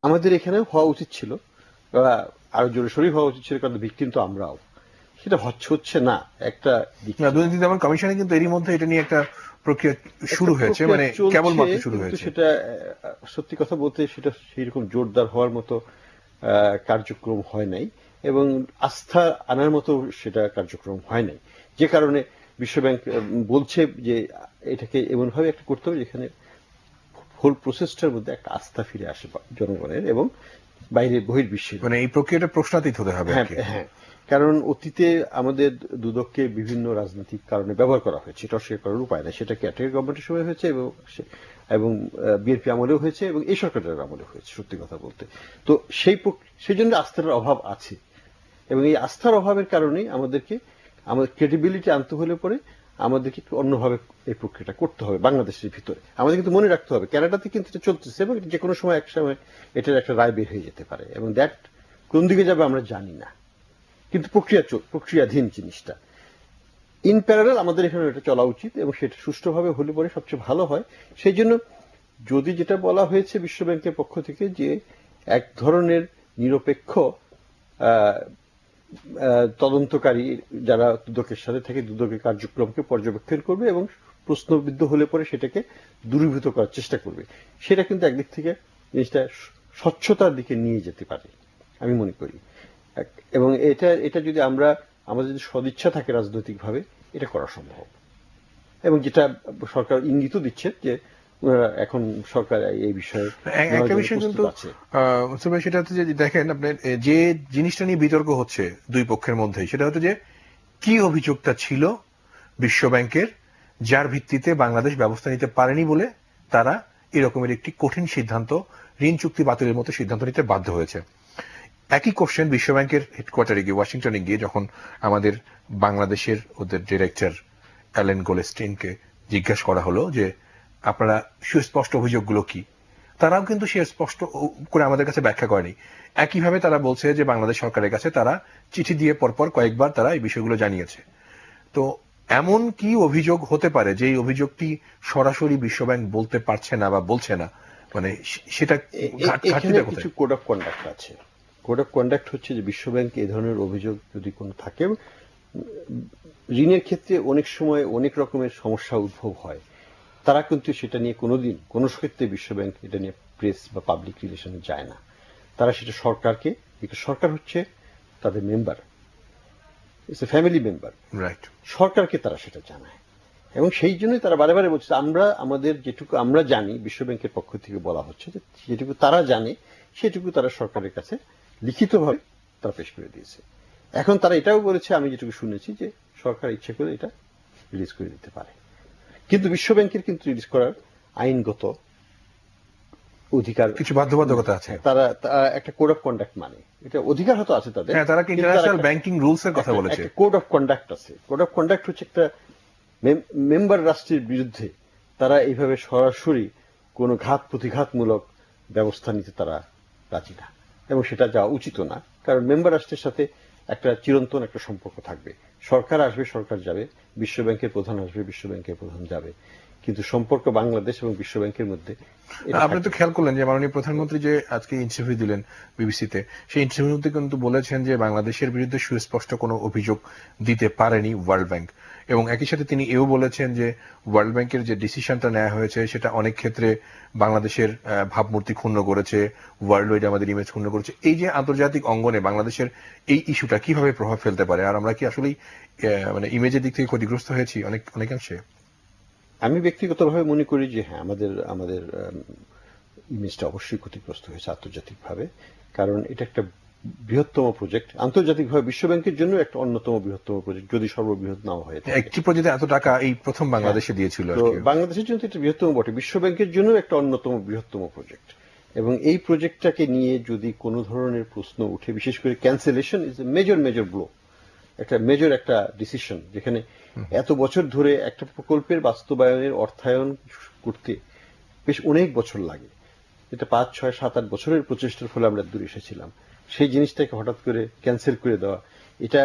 আমাদের এখানেও হওয়া উচিত ছিল, আরো জোরেশোরে হওয়া উচিত ছিল, কারণ ভিকটিম তো আমরাও। সেটা হচ্ছে না। একটা দুর্নীতি দমন কমিশনে কিন্তু এরই মধ্যে এটা নিয়ে একটা প্রক্রিয়া শুরু হয়েছে, মানে কেবলমাত্র শুরু হয়েছে। সেটা সত্যি কথা বলতে সেটা সেইরকম জোরদার হওয়ার মতো কার্যক্রম হয় নাই, এবং আস্থা আনার মতো সেটা কার্যক্রম হয় নাই, যে কারণে বিশ্বব্যাংক বলছে যে এটাকে এমনভাবে একটা করতে হবে যেখানে হোল প্রসেসটার মধ্যে একটা আস্থা ফিরে আসে জনগণের এবং বাইরে বহির্বিশ্বের। মানে এই প্রক্রিয়াটা প্রশ্নাতীত হতে হবে। হ্যাঁ হ্যাঁ, কারণ অতীতে আমাদের দুদককে বিভিন্ন রাজনৈতিক কারণে ব্যবহার করা হয়েছে, এটা অস্বীকার করার উপায় নেই। সেটা ক্যাটাগরি গভর্নমেন্টের সময় হয়েছে এবং বিএনপি আমলেও হয়েছে এবং এই সরকারের আমলে হয়েছে, সত্যি কথা বলতে। তো সেই জন্য আস্থার অভাব আছে, এবং এই আস্থার অভাবের কারণেই আমাদের ক্রেডিবিলিটি আনতে হলে পরে আমাদেরকে একটু অন্যভাবে এই প্রক্রিয়াটা করতে হবে বাংলাদেশের ভিতরে। আমাদের কিন্তু মনে রাখতে হবে কানাডাতে কিন্তু এটা চলতেছে, এবং যে কোনো সময় এক সময় এটার একটা রায় বের হয়ে যেতে পারে, এবং দ্যাট কোন দিকে যাবে আমরা জানি না, কিন্তু প্রক্রিয়াধীন জিনিসটা। ইন প্যারালাল আমাদের এখানে এটা চলা উচিত, এবং সেটা সুষ্ঠুভাবে হলে পরে সবচেয়ে ভালো হয়। সেই জন্য যদি যেটা বলা হয়েছে বিশ্বব্যাংকের পক্ষ থেকে যে এক ধরনের নিরপেক্ষ তদন্তকারী যারা দুদকের সাথে থেকে দুদকের কার্যক্রমকে পর্যবেক্ষণ করবে এবং প্রশ্নবিদ্ধ হলে পরে সেটাকে দূরীভূত করার চেষ্টা করবে, সেটা কিন্তু একদিক থেকে জিনিসটা স্বচ্ছতার দিকে নিয়ে যেতে পারে আমি মনে করি। এবং এটা যদি আমাদের যদি সদিচ্ছা থাকে রাজনৈতিকভাবে, এটা করা সম্ভব। এবং যেটা সরকার ইঙ্গিত দিচ্ছে যে এখন সরকার এই বিষয়ে একটা বিষয় কিন্তু সেটা হচ্ছে যে দেখেন আপনি যে জিনিসটা নিয়ে বিতর্ক হচ্ছে দুই পক্ষের মধ্যে, সেটা হচ্ছে যে কি অভিযোগটা ছিল বিশ্বব্যাংকের যার ভিত্তিতে বাংলাদেশ ব্যবস্থা নিতে পারেনি বলে তারা এরকমের একটি কঠিন সিদ্ধান্ত, ঋণ চুক্তি বাতিলের মতো সিদ্ধান্ত নিতে বাধ্য হয়েছে। একই কোশ্চেন বিশ্বব্যাংকের হেডকোয়ার্টারে গিয়ে, ওয়াশিংটনে গিয়ে যখন আমাদের বাংলাদেশের ওদের ডিরেক্টর অ্যালেন গোলেস্টিনকে জিজ্ঞাসা করা হলো যে আপনারা সুস্পষ্ট অভিযোগগুলো কি, তারাও কিন্তু সে স্পষ্ট করে আমাদের কাছে ব্যাখ্যা করেনি। একইভাবে তারা বলছে যে বাংলাদেশ সরকারের কাছে তারা চিঠি দিয়ে পরপর কয়েকবার তারা এই বিষয়গুলো জানিয়েছে। তো এমন কি অভিযোগ হতে পারে যে এই অভিযোগটি সরাসরি বিশ্বব্যাংক বলতে পারছে না বা বলছে না, মানে সেটা কিছু কোড অফ কন্ডাক্ট আছে। কোড অফ কন্ডাক্ট হচ্ছে যে বিশ্বব্যাংক এই ধরনের অভিযোগ যদি কোনো থাকে, ঋণের ক্ষেত্রে অনেক সময় অনেক রকমের সমস্যা উদ্ভব হয়, তারা কিন্তু সেটা নিয়ে কোনোদিন কোনো ক্ষেত্রে বিশ্বব্যাংক এটা নিয়ে প্রেস বা পাবলিক রিলেশনে যায় না। তারা সেটা সরকারকে, সরকার হচ্ছে তাদের member, it's a family member, right, সরকারকে তারা সেটা জানায়। এবং সেই জন্যই তারা বারে বারে বলছে আমাদের যেটুকু আমরা জানি, বিশ্বব্যাংকের পক্ষ থেকে বলা হচ্ছে যে যেটুকু তারা জানে সেটুকু তারা সরকারের কাছে লিখিতভাবে তারা পেশ করে দিয়েছে। এখন তারা এটাও বলেছে, আমি যেটুকু শুনেছি, যে সরকার ইচ্ছে করে এটা রিলিজ করে দিতে পারে, কিন্তু বিশ্বব্যাংকের কিন্তু রিলিজ করার আইনগত অধিকার, কিছু বাধ্যবাধকতা আছে। তারা একটা কোড অফ কন্ডাক্ট, মানে এটা অধিকার হয়তো আছে তাদের, তারা ইন্টারন্যাশনাল ব্যাংকিং রুলস এর কথা বলেছে। কোড অফ কন্ডাক্ট আছে। কোড অফ কন্ডাক্ট হচ্ছে একটা মেম্বার রাষ্ট্রের বিরুদ্ধে তারা এইভাবে সরাসরি কোনো ঘাত প্রতিঘাতমূলক ব্যবস্থা নিতে তারা রাজি না, এবং সেটা যাওয়া উচিত না। কারণ মেম্বার রাষ্ট্রের সাথে একটা চিরন্তন একটা সম্পর্ক থাকবে। সরকার আসবে, সরকার যাবে, বিশ্বব্যাংকের প্রধান আসবে, বিশ্বব্যাংকের প্রধান যাবে, কিন্তু সম্পর্ক বাংলাদেশ এবং বিশ্বব্যাংকের মধ্যে। আপনি তো খেয়াল করলেন যে মাননীয় প্রধানমন্ত্রী যে আজকে ইন্টারভিউ দিলেন বিবিসিতে, সেই ইন্টারভিউতে কিন্তু বলেছেন যে বাংলাদেশের বিরুদ্ধে সুস্পষ্ট কোনো অভিযোগ দিতে পারেনি ওয়ার্ল্ড ব্যাংক, এবং একই সাথে তিনি এও বলেছেন যে ওয়ার্ল্ড ব্যাংকের যে ডিসিশনটা নেওয়া হয়েছে সেটা অনেক ক্ষেত্রে বাংলাদেশের ভাবমূর্তি ক্ষুণ্ণ করেছে, ওয়ার্ল্ড ওয়াইড আমাদের ইমেজ ক্ষুণ্ণ করেছে। এই যে আন্তর্জাতিক অঙ্গনে বাংলাদেশের এই ইস্যুটা কিভাবে প্রভাব ফেলতে পারে, আর আমরা কি আসলেই মানে ইমেজের দিক থেকে ক্ষতিগ্রস্ত হয়েছি অনেকাংশে? আমি ব্যক্তিগতভাবে মনে করি যে হ্যাঁ, আমাদের ইমেজটা অবশ্যই ক্ষতিগ্রস্ত হয়েছে আন্তর্জাতিকভাবে, কারণ এটা একটা বৃহত্তম প্রজেক্ট আন্তর্জাতিকভাবে, বিশ্বব্যাংকের জন্য একটা অন্যতম বৃহত্তম প্রজেক্ট, যদি সর্ববৃহৎ নাও হয়। একটি প্রজেক্টে এত টাকা এই প্রথম বাংলাদেশে দিয়েছিল। বাংলাদেশের জন্য এটা বৃহত্তম বটে, বিশ্বব্যাংকের জন্য একটা অন্যতম বৃহত্তম প্রজেক্ট। এবং এই প্রজেক্টটাকে নিয়ে যদি কোনো ধরনের প্রশ্ন উঠে, বিশেষ করে cancellation is a major blow, একটা মেজর একটা ডিসিশন, যেখানে এত বছর ধরে একটা প্রকল্পের বাস্তবায়নের অর্থায়ন করতে বেশ অনেক বছর লাগে, এটা 5, 6, 7, 8 বছরের প্রচেষ্টার ফলে আমরা দূরে এসেছিলাম। সেই জিনিসটাকে হঠাৎ করে ক্যান্সেল করে দেওয়া, এটা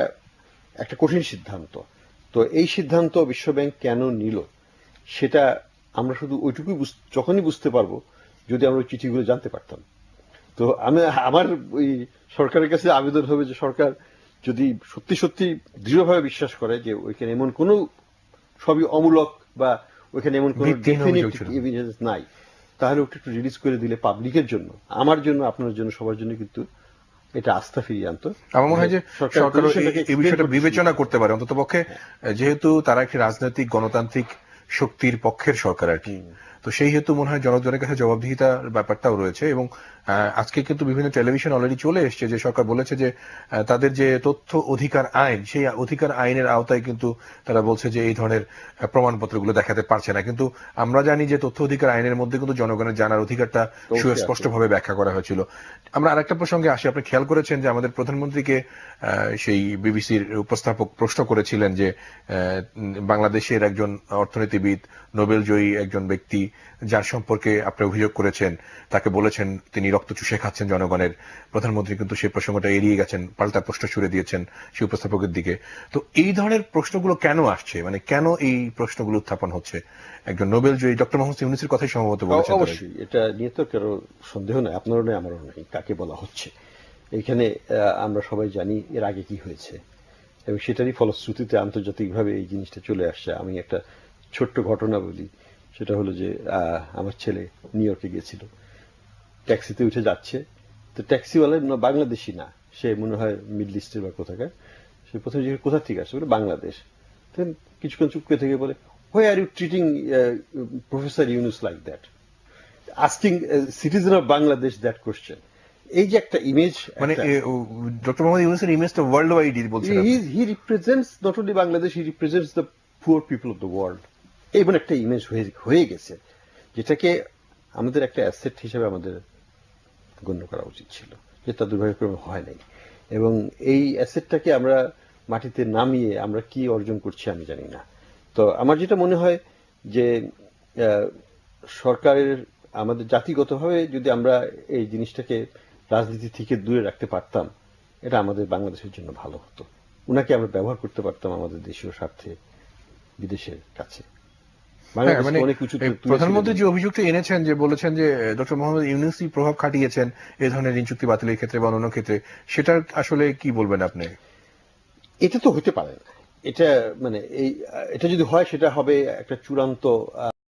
একটা কঠিন সিদ্ধান্ত। তো এই সিদ্ধান্ত বিশ্বব্যাংক কেন নিল সেটা আমরা শুধু ওইটুকুই যখনই বুঝতে পারবো যদি আমরা ওই চিঠিগুলো জানতে পারতাম। তো আমার ওই সরকারের কাছে আবেদন হবে যে সরকার যদি সত্যি সত্যি দৃঢ়ভাবে বিশ্বাস করে যে ওইখানে এমন কোনো সবই অমূলক বা ওইখানে এমন কোনো ভিত্তিহীন অভিযোগ ডেফিনিট ছিল। এভিডেন্স নাই, তাহলে ওটা একটু রিলিজ করে দিলে পাবলিকের জন্য, আমার জন্য, আপনার জন্য, সবার জন্য কিন্তু এটা আস্থা ফিরিয়ে আনতো। আমার মনে হয় যে সরকার positionটাকে এই explain বিষয়টা করতে বিবেচনা সুবিধা করতে পারে, অন্ততপক্ষে যেহেতু তারা একটি রাজনৈতিক গণতান্ত্রিক শক্তির পক্ষের সরকার আর কি। তো সেই হেতু মনে হয় জনগণের কাছে জবাবদিহিতার ব্যাপারটাও রয়েছে। এবং আজকে কিন্তু বিভিন্ন টেলিভিশন অলরেডি চলে এসছে যে সরকার বলেছে যে তাদের যে তথ্য অধিকার আইন, সেই অধিকার আইনের আওতায় কিন্তু তারা বলছে যে এই ধরনের প্রমাণপত্রগুলো দেখাতে পারছে না। কিন্তু আমরা জানি যে তথ্য অধিকার আইনের মধ্যে কিন্তু জনগণের জানার অধিকারটা সুস্পষ্টভাবে ব্যাখ্যা করা হয়েছিল। আমরা আরেকটা প্রসঙ্গে আসি। আপনি খেয়াল করেছেন যে আমাদের প্রধানমন্ত্রীকে সেই বিবিসির উপস্থাপক প্রশ্ন করেছিলেন যে বাংলাদেশের একজন অর্থনীতিবিদ, নোবেল জয়ী একজন ব্যক্তি যার সম্পর্কে আপনি অভিযোগ করেছেন, তাকে বলেছেন তিনি রক্ত চুষে খাচ্ছেন জনগণের। প্রধানমন্ত্রী কিন্তু সেই প্রসঙ্গটা এড়িয়ে গেছেন, পাল্টা প্রশ্ন ছুড়ে দিয়েছেন সেই উপস্থাপকের দিকে। তো এই ধরনের প্রশ্নগুলো কেন আসছে, মানে কেন এই প্রশ্নগুলো উত্থাপন হচ্ছে? একজন নোবেল জয়ী ডক্টর মোহাম্মদ ইউনূসের কথাই সম্ভবত বলেছেন। অবশ্যই এটা নিয়ে তো কারো সন্দেহ নাই, আপনারও নেই, আমারও নেই কাকে বলা হচ্ছে। এইখানে আমরা সবাই জানি এর আগে কি হয়েছে এবং সেটারই ফলশ্রুতিতে আন্তর্জাতিকভাবে এই জিনিসটা চলে আসছে। আমি একটা ছোট্ট ঘটনা বলি, সেটা হলো যে আমার ছেলে নিউ ইয়র্কে গেছিল, ট্যাক্সিতে উঠে যাচ্ছে, তো ট্যাক্সিওয়ালা বাংলাদেশি না, সে মনে হয় মিডল ইস্টের বা কোথাকার। সে প্রথমে জিজ্ঞেস কোথা থেকে আসছে, বলে বাংলাদেশ। দেন কিছুক্ষণ চুপ করে থেকে বলে, why are you treating professor Yunus like that, asking citizen of Bangladesh that question. এই যে একটা ইমেজ, মানে ডক্টর মোহাম্মদ ইউনূসের ইমেজটা ওয়ার্ল্ড ওয়াইড বলছেন। He represents not only Bangladesh, he represents the poor people of the world. এমন একটা ইমেজ হয়ে গেছে, যেটাকে আমাদের একটা অ্যাসেট হিসেবে আমাদের গণ্য করা উচিত ছিল, যেটা দুর্ভাগ্যক্রমে হয় নাই। এবং এই অ্যাসেটটাকে আমরা মাটিতে নামিয়ে আমরা কি অর্জন করছি আমি জানি না। তো আমার যেটা মনে হয় যে সরকারের, আমাদের জাতিগতভাবে যদি আমরা এই জিনিসটাকে রাজনীতি থেকে দূরে রাখতে পারতাম, এটা আমাদের বাংলাদেশের জন্য ভালো হতো। উনাকে আমরা ব্যবহার করতে পারতাম আমাদের দেশীয় স্বার্থে বিদেশের কাছে। মানে প্রধানমন্ত্রী যে অভিযোগটা এনেছেন, যে বলেছেন যে ডক্টর মোহাম্মদ ইউনূসই প্রভাব খাটিয়েছেন এই ধরনের ঋণ চুক্তি বাতিলের ক্ষেত্রে বা অন্য ক্ষেত্রে, সেটা আসলে কি বলবেন আপনি? এটা তো হতে পারে না। এটা মানে এটা যদি হয় সেটা হবে একটা চূড়ান্ত